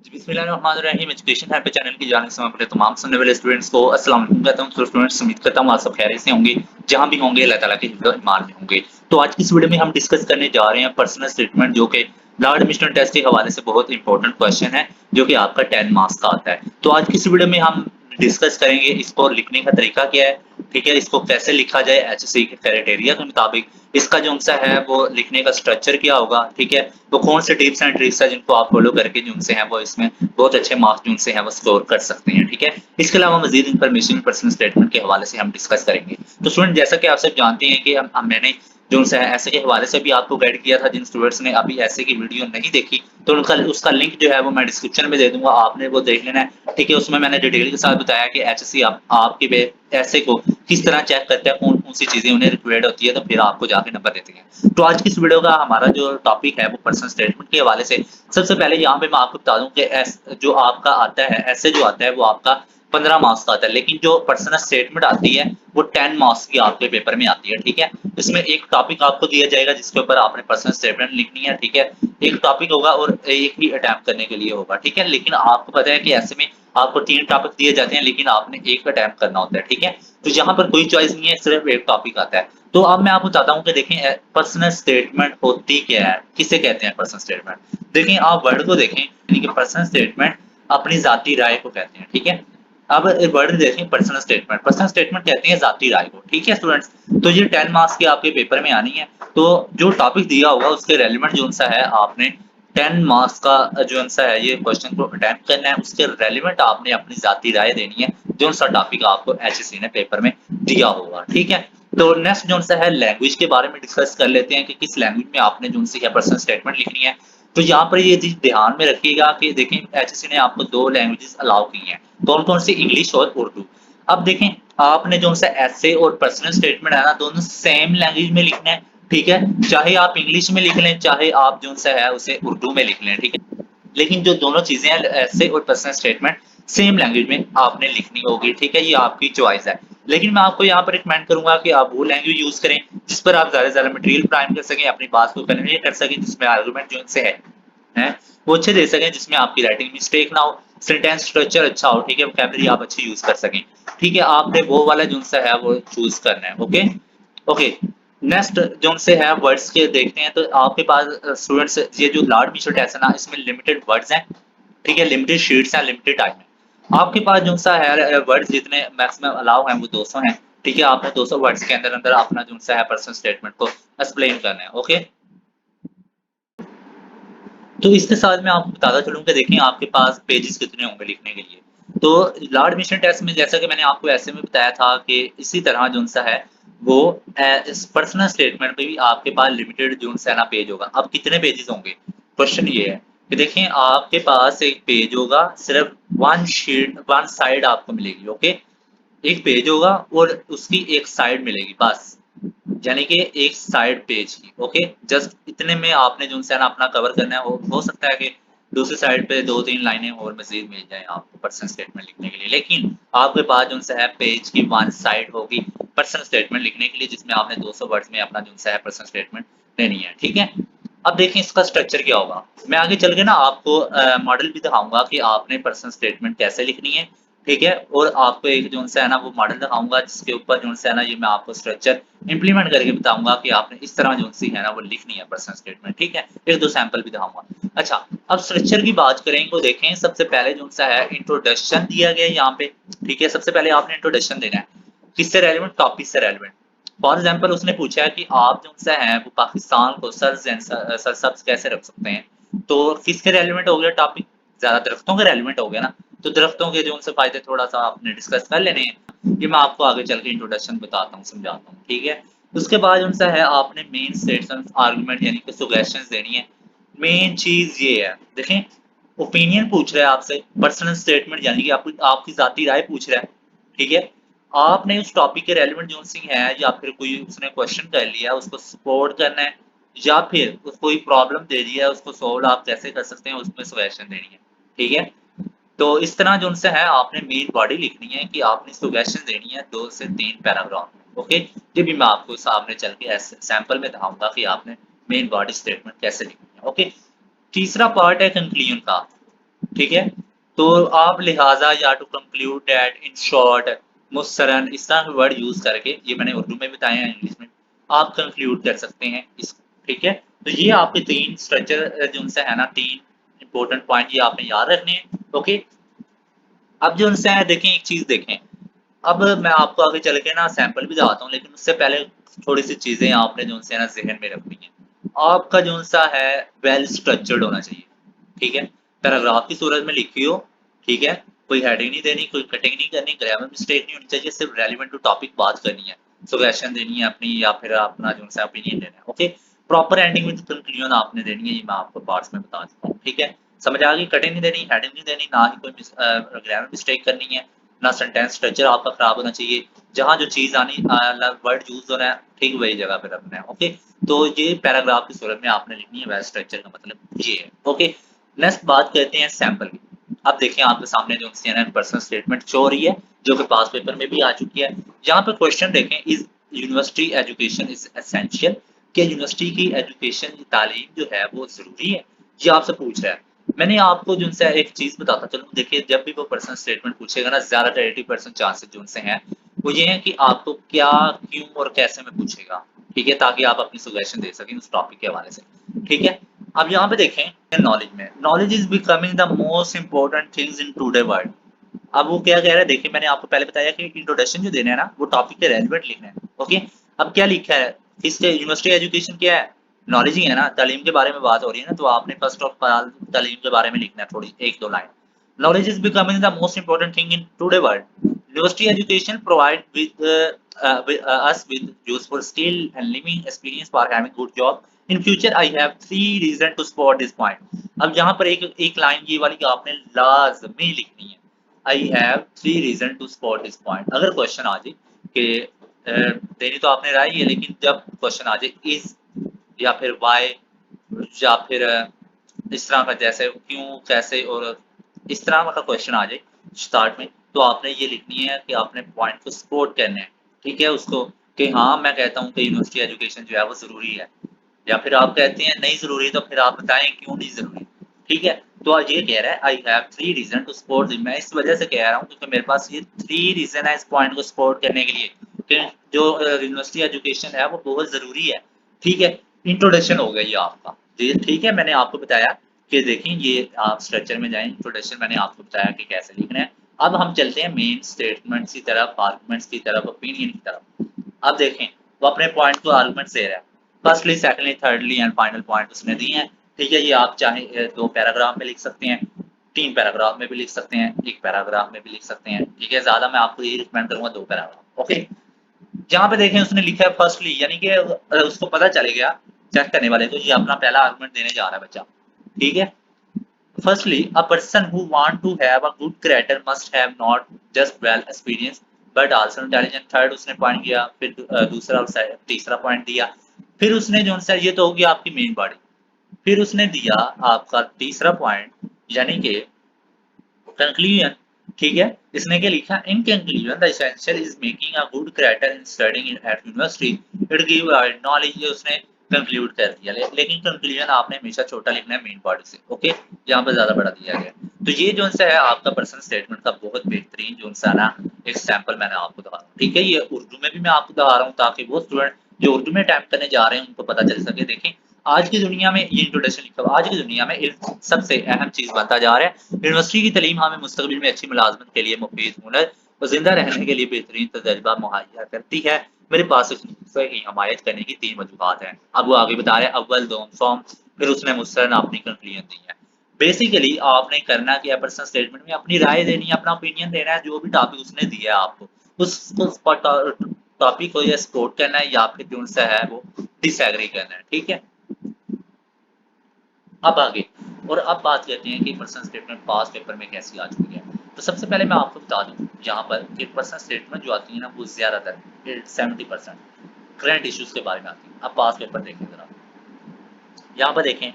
बिस्मिल्लाहिर्रहमानिर्रहीम। एजुकेशन है पे चैनल की जानिब से मैं अपने तमाम सुनने वाले स्टूडेंट्स को अस्सलाम वालेकुम कहता हूँ। तो स्टूडेंट्स उम्मीद करता हूँ आप सब खैरियत से होंगे, जहाँ भी होंगे अल्लाह ताला के हिफ्ज़ और ईमान में होंगे। तो आज की इस वीडियो में हम डिस्कस करने जा रहे हैं पर्सनल स्टेटमेंट, जो कि लॉर्ड एडमिशन टेस्ट के हवाले से बहुत इंपॉर्टेंट क्वेश्चन है, जो कि आपका 10 मार्क्स का आता है। तो आज की इस वीडियो में हम डिस्कस करेंगे इसको लिखने का तरीका क्या है, ठीक है, इसको कैसे लिखा जाए एचएससी के क्राइटेरिया के मुताबिक, इसका जो आंसर है वो लिखने का स्ट्रक्चर क्या होगा, ठीक है, तो कौन से टिप्स एंड ट्रिक्स है जिनको आप फॉलो करके जो उनसे हैं वो इसमें बहुत अच्छे मार्क्स जो उनसे हैं वो स्कोर कर सकते हैं, ठीक है। इसके अलावा मजीद इन्फॉर्मेशन पर्सनल स्टेटमेंट के हवाले से हम डिस्कस करेंगे। तो स्टूडेंट, जैसा कि आप सब जानते हैं कि मैंने जो उनसे ऐसे के हवाले से भी आपको गाइड किया था। जिन स्टूडेंट्स ने अभी ऐसे की वीडियो नहीं देखी तो उनका उसका लिंक जो है वो मैं डिस्क्रिप्शन में दे दूंगा, आपने वो देख लेना है, ठीक है। उसमें मैंने डिटेल के साथ बताया कि एचएससी आपके ऐसे को किस तरह चेक करते हैं, कौन कौन सी चीजें उन्हें रिक्वायर्ड होती है, तो फिर आपको जाके नंबर देते हैं। तो आज की इस वीडियो का हमारा जो टॉपिक है वो पर्सनल स्टेटमेंट के हवाले से। सबसे पहले यहाँ पे मैं आपको बता दूं कि जो आपका आता है ऐसे जो आता है वो आपका 15 मार्क्स का आता है, लेकिन जो पर्सनल स्टेटमेंट आती है वो 10 मार्क्स की आपके पेपर में आती है, ठीक है। इसमें एक टॉपिक आपको दिया जाएगा जिसके ऊपर आपने पर्सनल स्टेटमेंट लिखनी है, ठीक है। एक टॉपिक होगा और एक ही अटेम्प्ट करने के लिए होगा, ठीक है। लेकिन आपको पता है कि ऐसे में आपको 3 टॉपिक दिए जाते हैं, लेकिन आपने एक अटेम्प्ट करना होता है, ठीक है। तो यहाँ पर कोई चॉइस नहीं है, सिर्फ एक टॉपिक आता है। तो अब मैं आपको बताता हूँ कि देखें पर्सनल स्टेटमेंट होती क्या है, किसे कहते हैं पर्सनल स्टेटमेंट। देखें, आप वर्ड को देखें, यानी कि पर्सनल स्टेटमेंट अपनी जाती राय को कहते हैं, ठीक है। अब वर्ड देखें पर्सनल स्टेटमेंट, पर्सनल स्टेटमेंट कहते हैं जाती राय को, ठीक है स्टूडेंट्स। तो ये 10 मार्क्स की आपके पेपर में आनी है। तो जो टॉपिक दिया होगा उसके रेलिवेंट जो सा है आपने 10 मार्क्स का जो सा है ये क्वेश्चन को अटेम्प्ट करना है, उसके रेलिवेंट आपने अपनी जाती राय देनी है जो सा टॉपिक आपको एचएससी ने पेपर में दिया होगा, ठीक है। तो नेक्स्ट जो सा है लैंग्वेज के बारे में डिस्कस कर लेते हैं कि किस लैंग्वेज में आपने जो सी है पर्सनल स्टेटमेंट लिखनी है। तो यहाँ पर ये चीज ध्यान में रखिएगा कि देखें एचएससी ने आपको 2 लैंग्वेजेस अलाउ की हैं, कौन कौन सी, इंग्लिश और उर्दू। अब देखें आपने जो सा ऐसे और पर्सनल स्टेटमेंट है ना, दोनों सेम लैंग्वेज में लिखना है, ठीक है। चाहे आप इंग्लिश में लिख लें, चाहे आप जो सा है उसे उर्दू में लिख लें, ठीक है। लेकिन जो दोनों चीजें हैं ऐसे और पर्सनल स्टेटमेंट सेम लैंग्वेज में आपने लिखनी होगी, ठीक है, ये आपकी चॉइस है। लेकिन मैं आपको यहाँ पर रिकमेंड करूंगा कि आप वो लैंग्वेज यूज करें जिस पर आप ज्यादा से ज्यादा मटेरियल प्राइम कर सकें, अपनी बात को कन्वे कर सकें, जिसमें आर्गुमेंट जो उनसे है वो अच्छे दे सकें, जिसमें आपकी राइटिंग मिस्टेक ना हो, सेंटेंस स्ट्रक्चर अच्छा हो, ठीक है, वोकैबुलरी आप अच्छी यूज कर सकें, ठीक है। आपने वो वाला जो सा है वो चूज करना है, ओके। ओके, नेक्स्ट जो से है वर्ड्स के देखते हैं। तो आपके पास स्टूडेंट्स ये जो लॉर्ड मिशेल टेस्ट है ना, इसमें लिमिटेड वर्ड्स हैं, ठीक है, लिमिटेड शीट्स हैं, लिमिटेड टाइम है। आपके पास जो सा है वर्ड्स जितने मैक्सिमम अलाउ हैं वो 200 हैं, ठीक है। आपने 200 वर्ड्स के अंदर अंदर अपना जो सा है पर्सनल स्टेटमेंट को एक्सप्लेन करना है, ओके। तो इसके साथ मैं आपको बताता चलूँ कि देखिए आपके पास पेजेस कितने होंगे लिखने के लिए। तो लॉर्ड एडमिशन टेस्ट में जैसा कि मैंने आपको ऐसे में बताया था कि इसी तरह जो सा है वो इस पर्सनल स्टेटमेंट में भी आपके पास लिमिटेड जो सा ना पेज होगा। अब कितने पेजेस होंगे, क्वेश्चन ये है कि देखिए आपके पास एक पेज होगा, सिर्फ वन साइड आपको मिलेगी, ओके। एक पेज होगा और उसकी एक साइड मिलेगी बस, यानी कि एक साइड पेज की, ओके। जस्ट इतने में आपने जो है ना अपना कवर करना है। हो सकता है कि दूसरी साइड पे 2-3 लाइनें और मजीद मिल जाए आपको पर्सनल स्टेटमेंट लिखने के लिए, लेकिन आपके पास जो है पेज की वन साइड होगी पर्सनल स्टेटमेंट लिखने के लिए, जिसमें आपने 200 वर्ड्स में अपना जो है पर्सनल स्टेटमेंट देनी है, ठीक है। अब देखिए इसका स्ट्रक्चर क्या होगा। मैं आगे चल के ना आपको मॉडल भी दिखाऊंगा कि आपने पर्सनल स्टेटमेंट कैसे लिखनी है, ठीक है। और आपको एक जो है ना वो मॉडल दिखाऊंगा जिसके ऊपर जो है ना ये मैं आपको स्ट्रक्चर इंप्लीमेंट करके बताऊंगा कि आपने इस तरह जो सी है ना वो लिखनी है पर्सनल स्टेटमेंट, ठीक है। एक दो सैंपल भी दिखाऊंगा। अच्छा, अब स्ट्रक्चर की बात करें तो देखें सबसे पहले जो सा है इंट्रोडक्शन दिया गया है यहाँ पे, ठीक है। सबसे पहले आपने इंट्रोडक्शन देना है, किससे रेलिवेंट, टॉपिक से रेलिवेंट। फॉर एग्जाम्पल उसने पूछा है कि आप जो सा है वो पाकिस्तान को सरसब्ज कैसे रख सकते हैं, तो किसके रेलिवेंट हो गया टॉपिक, ज्यादा दरख्तों के रेलिवेंट हो गया ना। तो दरख्तों के जो उनसे फायदे थोड़ा सा आपने डिस्कस कर लेने हैं, ये मैं आपको आगे चल के इंट्रोडक्शन बताता हूँ, समझाता हूँ, ठीक है। उसके बाद उनसे है आपने मेन स्टेटमेंट आर्गुमेंट यानी कि सुगेस्शंस देनी है। मेन चीज ये है, देखें ओपिनियन पूछ रहा है आपसे, पर्सनल स्टेटमेंट यानी कि आपकी जाती राय पूछ रहा है, ठीक है। आपने उस टॉपिक के रेलिवेंट जो सी है या फिर कोई उसने क्वेश्चन कर लिया उसको सपोर्ट करना है, या फिर उसको कोई प्रॉब्लम दे दिया है उसको सोल्व आप कैसे कर सकते हैं उसमें सजेशन देनी है, ठीक है। तो इस तरह जो उनसे है आपने मेन बॉडी लिखनी है कि आपने सजेशन देनी है 2 से 3 पैराग्राफ में, ओके। ये भी मैं आपको सामने चल के सैंपल में दिखाऊंगा कि आपने मेन बॉडी स्टेटमेंट कैसे लिखनी है, ओके। तीसरा पार्ट है कंक्लूजन का। ठीक है। तो आप लिहाजा या to conclude that, in short, मुस्तरन, इस तरह के वर्ड यूज करके, ये मैंने उर्दू में बताया है, इंग्लिश में आप कंक्लूड कर सकते हैं इस। ठीक है, तो ये आपके तीन स्ट्रक्चर जो उनसे है ना, तीन इंपॉर्टेंट पॉइंट ये आपने याद रखने हैं। ओके, अब जो उनसे है देखें, एक चीज देखें। अब मैं आपको आगे चल के ना सैंपल भी दिखाता हूँ, लेकिन उससे पहले थोड़ी सी चीजें आपने जो उनसे ना जहन में रखनी है। आपका जो सा है वेल स्ट्रक्चर्ड होना चाहिए। ठीक है, पैराग्राफ की सूरत में लिखी हो। ठीक है, कोई हेडिंग नहीं देनी, कोई कटिंग नहीं करनी, ग्रामर मिस्टेक नहीं होनी चाहिए, सिर्फ रेलिवेंट टू टॉपिक बात करनी है, सजेशन देनी है अपनी, या फिर अपना जो सा ओपिनियन देना है। Okay, proper ending with conclusion आपने देनी है, ये मैं आपको पार्ट्स में बता चुका हूँ। ठीक है, समझ आ गई? कटिंग नहीं देनी, हेडिंग नहीं देनी, ना ही कोई ग्रामर मिस्टेक करनी है, ना सेंटेंस स्ट्रक्चर आपका खराब होना चाहिए। जहाँ जो चीज आनी वर्ड यूज होना है, ठीक वही जगह पे रखना है। ओके, तो ये पैराग्राफ की सूरत में आपने लिखनी है, वेल स्ट्रक्चर का मतलब ये है। ओके, नेक्स्ट बात करते हैं सैंपल की। अब देखें आपके सामने जो CNN पर्सनल स्टेटमेंट शो हो रही है, जो कि पास पेपर में भी आ चुकी है। यहाँ पे क्वेश्चन देखें, is university education is essential, क्या यूनिवर्सिटी की एजुकेशन की तालीम जो है वो जरूरी है, ये आपसे पूछ रहा है। मैंने आपको जो उनसे एक चीज बताता चलूं, देखिए जब भी वो पर्सनल स्टेटमेंट पूछेगा ना, ज्यादातर 80% चांसेस जो उनसे हैं वो ये है कि आपको क्या, क्यों और कैसे में पूछेगा। ठीक है, ताकि आप अपनी सजेशन दे सकें उस टॉपिक के हवाले से। ठीक है, अब यहाँ पे देखें नॉलेज में, knowledge is becoming the most important things in today world. अब वो क्या कह रहा है, देखिए मैंने आपको पहले बताया कि इंट्रोडक्शन जो देना है ना, वो टॉपिक के रेलिवेंट लिखना है। ओके, अब क्या लिखा है, इससे यूनिवर्सिटी एजुकेशन क्या है, नॉलेज ही है ना, तालीम के बारे में बात हो रही है ना, तो आपने फर्स्ट ऑफ ऑल तालीम के बारे में लिखना है, थोड़ी एक दो line. Knowledge is becoming the most important thing in today world. University education provide with us with useful skill and living experience for having good job in future. I have three reason to support this point. अब यहाँ पर एक एक line ये वाली आपने लाजमी लिखनी है, I have three reason to spot this point. अगर क्वेश्चन आ जाए कि देनी तो आपने राय है, लेकिन जब क्वेश्चन आ जाए इज या फिर वाई या फिर इस तरह का, जैसे क्यों, कैसे और इस तरह का क्वेश्चन आ जाए स्टार्ट में, तो आपने ये लिखनी है कि आपने पॉइंट को सपोर्ट करना है। ठीक है, उसको कि हाँ मैं कहता हूँ कि यूनिवर्सिटी एजुकेशन जो है वो जरूरी है, या फिर आप कहते हैं नहीं जरूरी, तो फिर आप बताएं क्यों नहीं जरूरी। ठीक है, तो आज ये कह रहा है I have three reason to support, मैं इस वजह से कह रहा हूँ क्योंकि मेरे पास ये थ्री रीजन है इस पॉइंट को सपोर्ट करने के लिए कि जो यूनिवर्सिटी एजुकेशन है वो बहुत जरूरी है। ठीक है, इंट्रोडक्शन हो गया ये आपका। ये ठीक है, मैंने आपको बताया कि देखें, ये आप स्ट्रक्चर में जाएं, इंट्रोडक्शन मैंने आपको बताया कि कैसे लिखना है। अब हम चलते हैं मेन स्टेटमेंट्स की तरफ, आर्गुमेंट्स की तरफ, ओपिनियन की तरफ। अब देखें, वो अपने पॉइंट को आर्गुमेंट दे रहा है, firstly, secondly, thirdly and final point उसने दिए हैं। ठीक है, ये आप चाहे दो पैराग्राफ में लिख सकते हैं, तीन पैराग्राफ में भी लिख सकते हैं, एक पैराग्राफ में भी लिख सकते हैं। ठीक है, ज्यादा मैं आपको यही रिकमेंड करूंगा, दो पैराग्राफ। ओके, जहाँ पे देखें उसने लिखा है फर्स्टली, यानी कि उसको पता चले गया चेक करने वाले को, ये अपना पहला आर्गुमेंट देने जा रहा है बच्चा। ठीक है, firstly, a person who want to have a good character must have not just well experience but also intelligent। Third उसने पॉइंट दिया, फिर दूसरा और तीसरा पॉइंट दिया, फिर उसने जो सा, ये तो होगी आपकी मेन बॉडी, फिर उसने दिया आपका तीसरा पॉइंट, यानी कि कंक्लूजन। ठीक है, इसने क्या लिखा, in conclusion the essential is making a good character in studying at university, it give knowledge, ये उसने कंक्लूड कर दिया। लेकिन कंक्लूजन आपने हमेशा छोटा लिखना है मेन बॉडी से। ओके, यहाँ पर ज्यादा बड़ा दिया गया। तो ये जो सा है आपका पर्सनल स्टेटमेंट का बहुत बेहतरीन जो सा ना एक सैंपल मैंने आपको दिखा रहा हूँ। ठीक है, ये उर्दू में भी मैं आपको दिखा रहा हूँ, ताकि वो स्टूडेंट जो उर्दू में अटैम्प्ट करने जा रहे हैं उनको पता चल सके। देखें, आज की दुनिया में ये इंट्रोडक्शन लिखा हुआ, आज की दुनिया में इल्म सबसे अहम चीज बनता जा रहा है। यूनिवर्सिटी की तालीम हमें मुस्तकबिल में अच्छी मुलाजमत के लिए मुफीद हुनर और जिंदा रहने के लिए बेहतरीन तजर्बा मुहैया करती है। मेरे पास इससे हिमायत करने की तीन वजूहत हैं। अब वो आगे बता रहे हैं, अव्वल, दोम, सोम, फिर उसने मुझसे अपनी कंक्लूजन दी है। बेसिकली आपने करना क्या, पर्सनल स्टेटमेंट में अपनी राय देनी है, अपना ओपिनियन देना है, जो भी टॉपिक उसने दिया है आपको उसको टॉपिक को या सपोर्ट करना है, या फिर जो सा है वो डिसएग्री करना है। ठीक है, अब आगे, और अब बात करते हैं कि पर्सनल स्टेटमेंट पास पेपर में कैसी आ चुकी है। तो सबसे पहले मैं आपको बता दूं यहाँ पर कि पर्सनल स्टेटमेंट जो आती है ना, वो ज्यादातर 70% करंट इश्यूज के बारे में आती है। अब पास पेपर देखें जरा, यहाँ पर देखें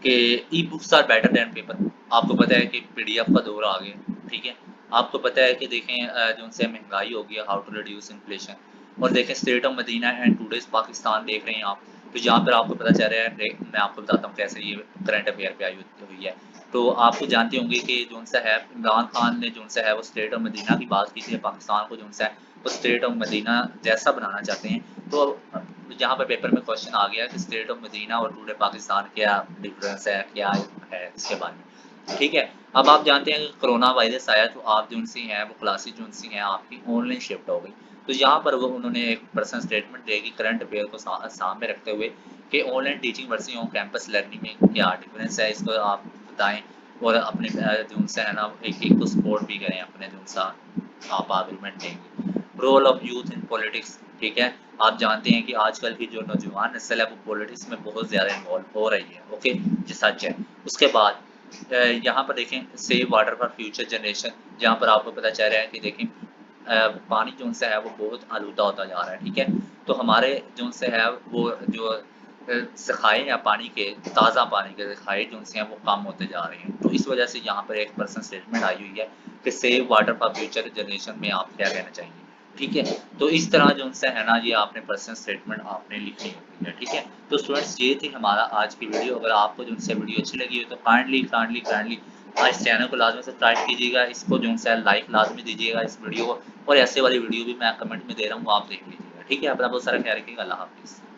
कि e books are better than paper. आपको पता है कि पीडीएफ का दौर आ गया। ठीक है, आपको पता है कि देखें जो उनसे महंगाई हो गई, हाउ टू रिड्यूस इन्फ्लेशन, और देखें state of Medina and today's Pakistan देख रहे हैं आप, तो यहाँ पर आपको पता चल रहा है, मैं आपको बताता हूँ कैसे ये करंट अफेयर पे आई हुई है। तो आप तो जानते होंगे कि जो सा है इमरान खान ने जो सा है वो स्टेट ऑफ मदीना की बात की थी, पाकिस्तान को जो सा है वो स्टेट ऑफ मदीना जैसा बनाना चाहते हैं। तो यहाँ पर पेपर में क्वेश्चन आ गया कि स्टेट ऑफ मदीना और टूडे पाकिस्तान क्या डिफरेंस है, क्या है इसके बारे में। ठीक है, अब आप जानते हैं कि कोरोना वायरस आया तो आप जो सी हैं वो क्लासेस जो सी हैं आपकी ऑनलाइन शिफ्ट हो गई। तो यहाँ पर वो उन्होंने एक पर्सनल स्टेटमेंट देगी करंट अफेयर को सामने रखते हुए कि online teaching versus on campus learning में क्या डिफरेंस है, इसको आप बताएं। और अपने जो उनसे है ना एक को सपोर्ट भी करें अपने जो सा आप आर्गूमेंट देंगे। Role of youth in politics, ठीक है, आप जानते हैं कि आजकल की जो नौजवान नस्ल है वो पॉलिटिक्स में बहुत ज़्यादा इन्वॉल्व हो रही है। ओके, ये सच है। उसके बाद यहाँ पर देखें save water for future generation, जहाँ पर आपको पता चल रहा है कि देखें पानी जो उनसे है वो बहुत आलूदा होता जा रहा है। ठीक है, तो हमारे जो उनसे है वो जो ज़खायर या पानी के ताज़ा पानी के ज़खायर जो उनसे हैं वो कम होते जा रहे हैं। तो इस वजह से यहाँ पर एक पर्सनल स्टेटमेंट आई हुई है कि save water for future generation में आप क्या कहना चाहेंगे। ठीक है, तो इस तरह जो उनसे है ना ये आपने पर्सनल स्टेटमेंट आपने लिखनी होती है। ठीक है, तो स्टूडेंट्स ये थी हमारा आज की वीडियो। अगर आपको जो उनसे वीडियो अच्छी लगी हो तो काइंडली इस चैनल को लाजमी सब्सक्राइब कीजिएगा, इसको जो है लाइक लाजमी दीजिएगा इस वीडियो को, और ऐसे वाली वीडियो भी मैं कमेंट में दे रहा हूँ, आप देख लीजिएगा। ठीक है, अपना बहुत सारा ख्याल रखिएगा। अल्लाह हाफिज़।